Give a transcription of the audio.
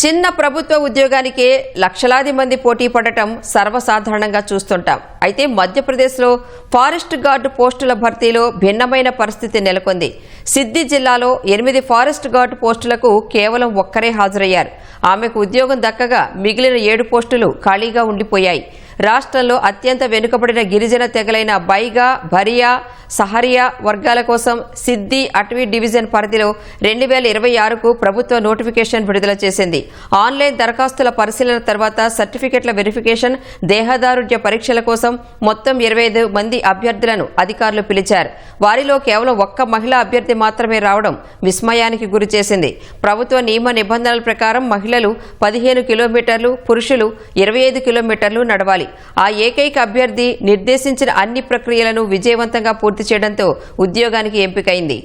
చిన్న ప్రభుత్వ ఉద్యోగానికే లక్షలాది మంది పోటీ పడటం సర్వసాధారణంగా చూస్తుంటాం. అయితే మధ్యప్రదేశ్లో ఫారెస్ట్ గార్డు పోస్టుల భర్తీలో భిన్నమైన పరిస్థితి నెలకొంది. సిద్ది జిల్లాలో 8 ఫారెస్ట్ గార్డు పోస్టులకు కేవలం ఒక్కరే హాజరయ్యారు. ఆమెకు ఉద్యోగం దక్కగా మిగిలిన 7 పోస్టులు ఖాళీగా ఉండిపోయాయి. రాష్ట్రంలో అత్యంత వెనుకబడిన గిరిజన తెగలైన బైగా, భరియా, సహరియా వర్గాల కోసం సిద్ది అటవీ డివిజన్ పరిధిలో 2026కు ప్రభుత్వ నోటిఫికేషన్ విడుదల చేసింది. ఆన్లైన్ దరఖాస్తుల పరిశీలన తర్వాత సర్టిఫికెట్ల వెరిఫికేషన్, దేహదారుఢ్య పరీక్షల కోసం మొత్తం 25 మంది అభ్యర్థులను అధికారులు పిలిచారు. వారిలో కేవలం ఒక్క మహిళా అభ్యర్థి మాత్రమే రావడం విస్మయానికి గురి చేసింది. ప్రభుత్వ నియమ నిబంధనల ప్రకారం మహిళలు 15 కిలోమీటర్లు, పురుషులు 25 కిలోమీటర్లు నడవాలి. ఆ ఏకైక అభ్యర్థి నిర్దేశించిన అన్ని ప్రక్రియలను విజయవంతంగా పూర్తి చేయడంతో ఉద్యోగానికి ఎంపికైంది.